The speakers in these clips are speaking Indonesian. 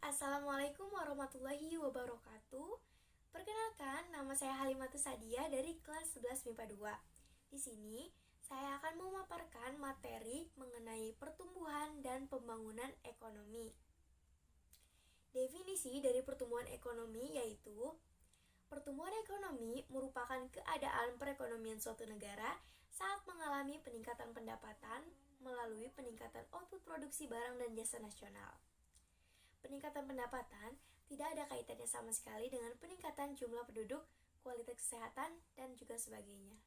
Assalamualaikum warahmatullahi wabarakatuh. Perkenalkan, nama saya Halimatus Sadia dari kelas 11 MIPA 2. Di sini, saya akan memaparkan materi mengenai pertumbuhan dan pembangunan ekonomi. Definisi dari pertumbuhan ekonomi yaitu pertumbuhan ekonomi merupakan keadaan perekonomian suatu negara saat mengalami peningkatan pendapatan melalui peningkatan output produksi barang dan jasa nasional. Peningkatan pendapatan tidak ada kaitannya sama sekali dengan peningkatan jumlah penduduk, kualitas kesehatan, dan juga sebagainya.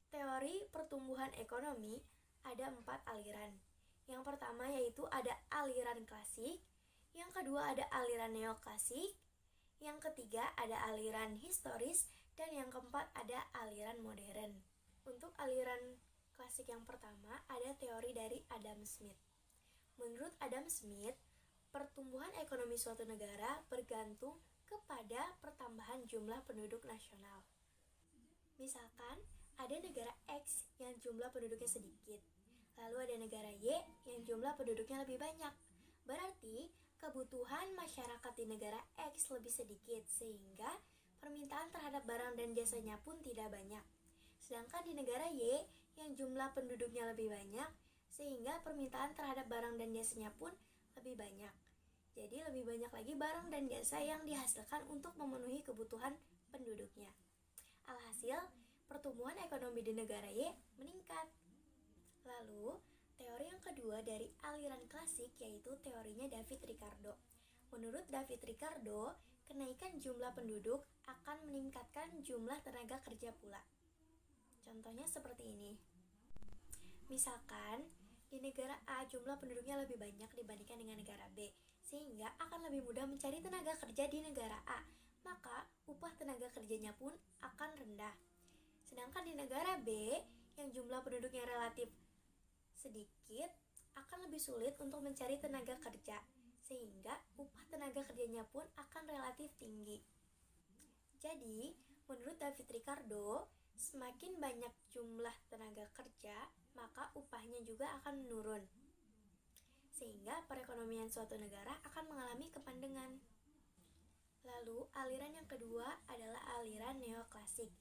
Teori pertumbuhan ekonomi ada 4 aliran. Yang pertama yaitu ada aliran klasik, yang kedua ada aliran neoklasik, yang ketiga ada aliran historis, dan yang keempat ada aliran modern. Untuk aliran klasik yang pertama ada teori dari Adam Smith. Menurut Adam Smith, pertumbuhan ekonomi suatu negara bergantung kepada pertambahan jumlah penduduk nasional. Misalkan, ada negara X yang jumlah penduduknya sedikit, lalu ada negara Y yang jumlah penduduknya lebih banyak. Berarti, kebutuhan masyarakat di negara X lebih sedikit, sehingga permintaan terhadap barang dan jasanya pun tidak banyak. Sedangkan di negara Y yang jumlah penduduknya lebih banyak, sehingga permintaan terhadap barang dan jasanya pun lebih banyak. Jadi lebih banyak lagi barang dan jasa yang dihasilkan untuk memenuhi kebutuhan penduduknya. Alhasil, pertumbuhan ekonomi di negara Y meningkat. Lalu, teori yang kedua dari aliran klasik yaitu teorinya David Ricardo. Menurut David Ricardo, kenaikan jumlah penduduk akan meningkatkan jumlah tenaga kerja pula. Contohnya seperti ini. Misalkan, di negara A jumlah penduduknya lebih banyak dibandingkan dengan negara B, sehingga akan lebih mudah mencari tenaga kerja di negara A, maka upah tenaga kerjanya pun akan rendah. Sedangkan di negara B, yang jumlah penduduknya relatif sedikit, akan lebih sulit untuk mencari tenaga kerja, sehingga upah tenaga kerjanya pun akan relatif tinggi. Jadi, menurut David Ricardo, semakin banyak jumlah tenaga kerja, maka upahnya juga akan menurun, sehingga perekonomian suatu negara akan mengalami kepandengan. Lalu, aliran yang kedua adalah aliran neoklasik.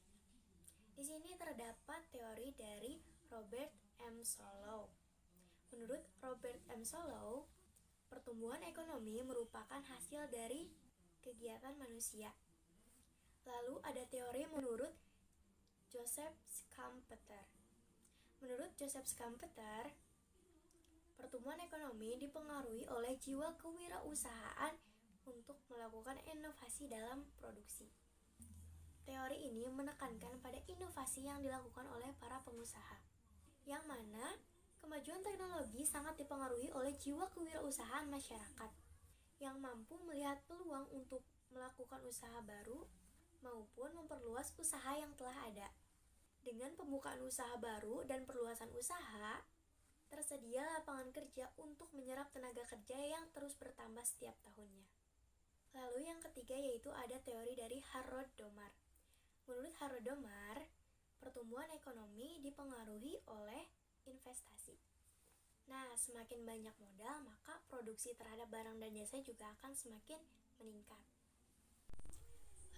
Di sini terdapat teori dari Robert M. Solow. Menurut Robert M. Solow, pertumbuhan ekonomi merupakan hasil dari kegiatan manusia. Lalu ada teori menurut Joseph Schumpeter. Menurut Joseph Schumpeter, pertumbuhan ekonomi dipengaruhi oleh jiwa kewirausahaan untuk melakukan inovasi dalam produksi. Teori ini menekankan pada inovasi yang dilakukan oleh para pengusaha, yang mana kemajuan teknologi sangat dipengaruhi oleh jiwa kewirausahaan masyarakat, yang mampu melihat peluang untuk melakukan usaha baru maupun memperluas usaha yang telah ada. Dengan pembukaan usaha baru dan perluasan usaha, tersedia lapangan kerja untuk menyerap tenaga kerja yang terus bertambah setiap tahunnya. Lalu yang ketiga yaitu ada teori dari Harold Domar. Menurut Harold Domar, pertumbuhan ekonomi dipengaruhi oleh investasi. Nah, semakin banyak modal, maka produksi terhadap barang dan jasa juga akan semakin meningkat.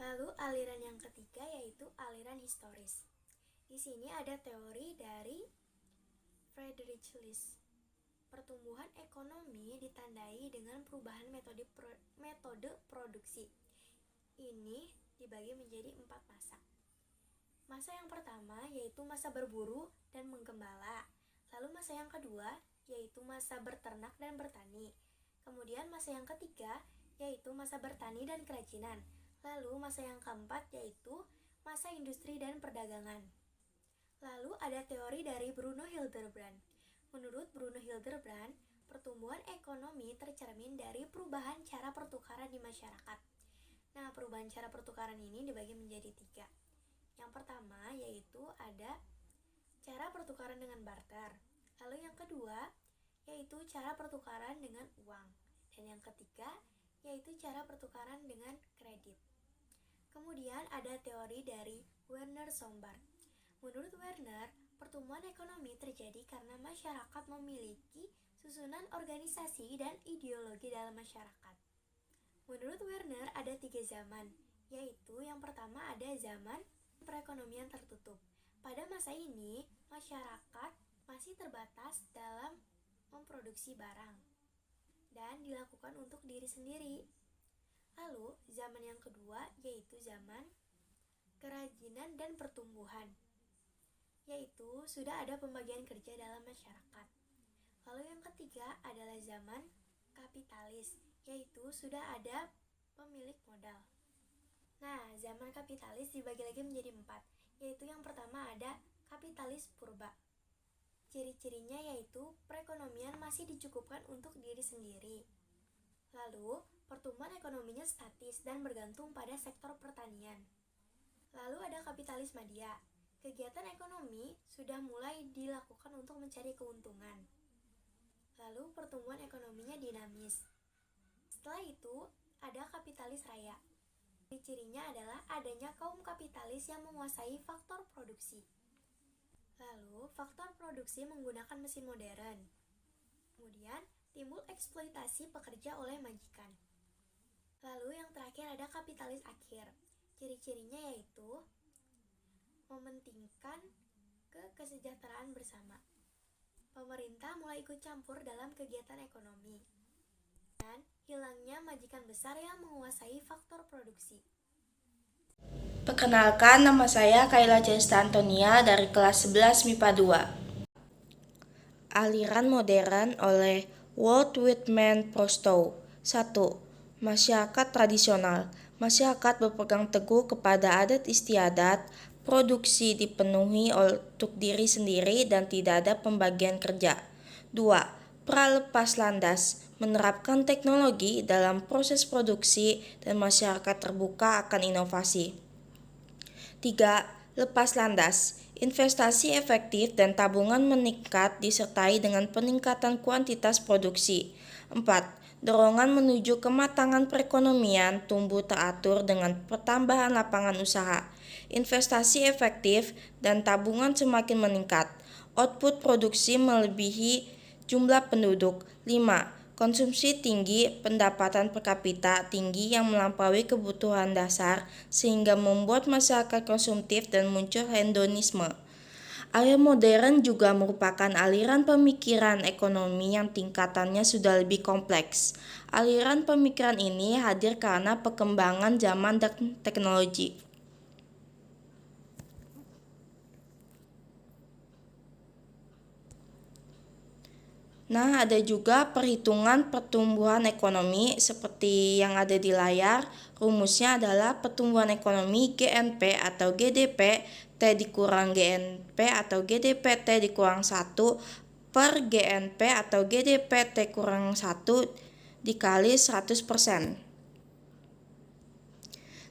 Lalu aliran yang ketiga yaitu aliran historis. Di sini ada teori dari Friedrich List. Pertumbuhan ekonomi ditandai dengan perubahan metode produksi. Ini dibagi menjadi 4 masa. Masa yang pertama yaitu masa berburu dan menggembala. Lalu masa yang kedua yaitu masa berternak dan bertani. Kemudian masa yang ketiga yaitu masa bertani dan kerajinan. Lalu masa yang keempat yaitu masa industri dan perdagangan. Lalu ada teori dari Bruno Hildebrand. Menurut Bruno Hildebrand, pertumbuhan ekonomi tercermin dari perubahan cara pertukaran di masyarakat. Nah, perubahan cara pertukaran ini dibagi menjadi 3. Yang pertama yaitu ada cara pertukaran dengan barter. Lalu yang kedua yaitu cara pertukaran dengan uang. Dan yang ketiga yaitu cara pertukaran dengan kredit. Kemudian ada teori dari Werner Sombart. Menurut Werner, Pertumbuhan ekonomi terjadi karena masyarakat memiliki susunan organisasi dan ideologi dalam masyarakat. Menurut Werner, ada 3 zaman, yaitu yang pertama ada zaman perekonomian tertutup. Pada masa ini, masyarakat masih terbatas dalam memproduksi barang dan dilakukan untuk diri sendiri. Lalu, zaman yang kedua yaitu zaman kerajinan dan pertumbuhan, yaitu sudah ada pembagian kerja dalam masyarakat. Lalu yang ketiga adalah zaman kapitalis, yaitu sudah ada pemilik modal. Nah, zaman kapitalis dibagi lagi menjadi 4, yaitu yang pertama ada kapitalis purba. Ciri-cirinya yaitu perekonomian masih dicukupkan untuk diri sendiri. Lalu, pertumbuhan ekonominya statis dan bergantung pada sektor pertanian. Lalu ada kapitalis madya. Kegiatan ekonomi sudah mulai dilakukan untuk mencari keuntungan. Lalu pertumbuhan ekonominya dinamis. Setelah itu, ada kapitalis raya. Ciri-cirinya adalah adanya kaum kapitalis yang menguasai faktor produksi. Lalu, faktor produksi menggunakan mesin modern. Kemudian, timbul eksploitasi pekerja oleh majikan. Lalu yang terakhir ada kapitalis akhir. Ciri-cirinya yaitu mementingkan kesejahteraan bersama. Pemerintah mulai ikut campur dalam kegiatan ekonomi. Dan hilangnya majikan besar yang menguasai faktor produksi. Perkenalkan, nama saya Kayla Cesta Antonia dari kelas 11 MIPA 2. Aliran modern oleh Walt Whitman Prostow. 1. Masyarakat tradisional. Masyarakat berpegang teguh kepada adat istiadat, produksi dipenuhi untuk diri sendiri dan tidak ada pembagian kerja. 2. Pralepas landas. Menerapkan teknologi dalam proses produksi dan masyarakat terbuka akan inovasi. 3. Lepas landas. Investasi efektif dan tabungan meningkat disertai dengan peningkatan kuantitas produksi. 4. Dorongan menuju kematangan perekonomian tumbuh teratur dengan pertambahan lapangan usaha. Investasi efektif dan tabungan semakin meningkat. Output produksi melebihi jumlah penduduk. 5. Konsumsi tinggi, pendapatan per kapita tinggi yang melampaui kebutuhan dasar sehingga membuat masyarakat konsumtif dan muncul hedonisme. Aliran modern juga merupakan aliran pemikiran ekonomi yang tingkatannya sudah lebih kompleks. Aliran pemikiran ini hadir karena perkembangan zaman dan teknologi. Nah, ada juga perhitungan pertumbuhan ekonomi seperti yang ada di layar. Rumusnya adalah pertumbuhan ekonomi GNP atau GDP T dikurang GNP atau GDP T dikurang 1 per GNP atau GDP T kurang 1 dikali 100%.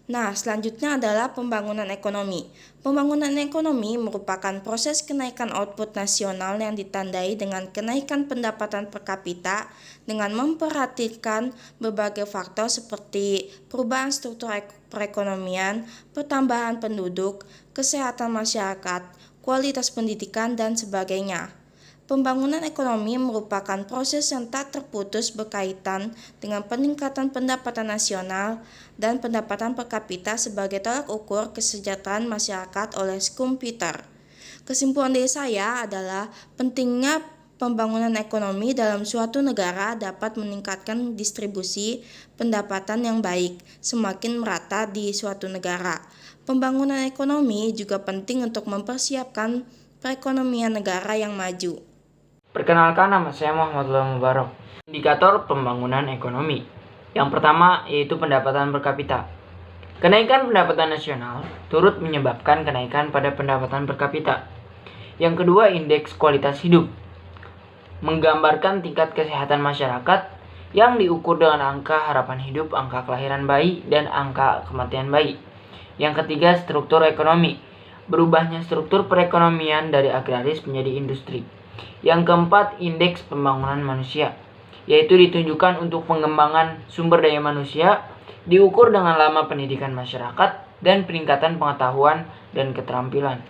Nah, selanjutnya adalah pembangunan ekonomi. Pembangunan ekonomi merupakan proses kenaikan output nasional yang ditandai dengan kenaikan pendapatan per kapita dengan memperhatikan berbagai faktor seperti perubahan struktur perekonomian, pertambahan penduduk, kesehatan masyarakat, kualitas pendidikan, dan sebagainya. Pembangunan ekonomi merupakan proses yang tak terputus berkaitan dengan peningkatan pendapatan nasional dan pendapatan per kapita sebagai tolak ukur kesejahteraan masyarakat oleh Schumpeter. Kesimpulan dari saya adalah pentingnya pembangunan ekonomi dalam suatu negara dapat meningkatkan distribusi pendapatan yang baik semakin merata di suatu negara. Pembangunan ekonomi juga penting untuk mempersiapkan perekonomian negara yang maju. Perkenalkan, nama saya Muhammad Mubarak. Indikator pembangunan ekonomi. Yang pertama yaitu pendapatan per kapita. Kenaikan pendapatan nasional turut menyebabkan kenaikan pada pendapatan per kapita. Yang kedua, indeks kualitas hidup. Menggambarkan tingkat kesehatan masyarakat yang diukur dengan angka harapan hidup, angka kelahiran bayi, dan angka kematian bayi. Yang ketiga, struktur ekonomi. Berubahnya struktur perekonomian dari agraris menjadi industri. Yang keempat, indeks pembangunan manusia, yaitu ditunjukkan untuk pengembangan sumber daya manusia, diukur dengan lama pendidikan masyarakat dan peningkatan pengetahuan dan keterampilan.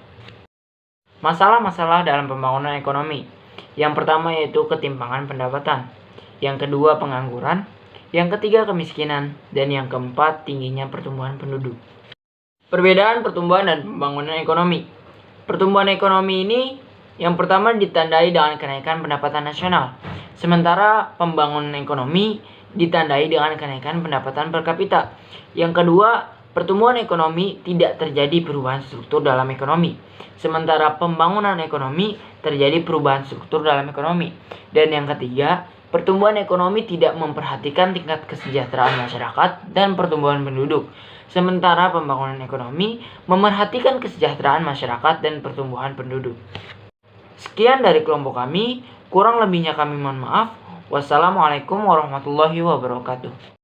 Masalah-masalah dalam pembangunan ekonomi. Yang pertama yaitu ketimpangan pendapatan. Yang kedua pengangguran. Yang ketiga kemiskinan. Dan yang keempat tingginya pertumbuhan penduduk. Perbedaan pertumbuhan dan pembangunan ekonomi. Pertumbuhan ekonomi ini yang pertama ditandai dengan kenaikan pendapatan nasional. Sementara pembangunan ekonomi ditandai dengan kenaikan pendapatan per kapita. Yang kedua, pertumbuhan ekonomi tidak terjadi perubahan struktur dalam ekonomi. Sementara pembangunan ekonomi terjadi perubahan struktur dalam ekonomi. Dan yang ketiga, pertumbuhan ekonomi tidak memperhatikan tingkat kesejahteraan masyarakat dan pertumbuhan penduduk. Sementara pembangunan ekonomi memerhatikan kesejahteraan masyarakat dan pertumbuhan penduduk. Sekian dari kelompok kami, kurang lebihnya kami mohon maaf. Wassalamualaikum warahmatullahi wabarakatuh.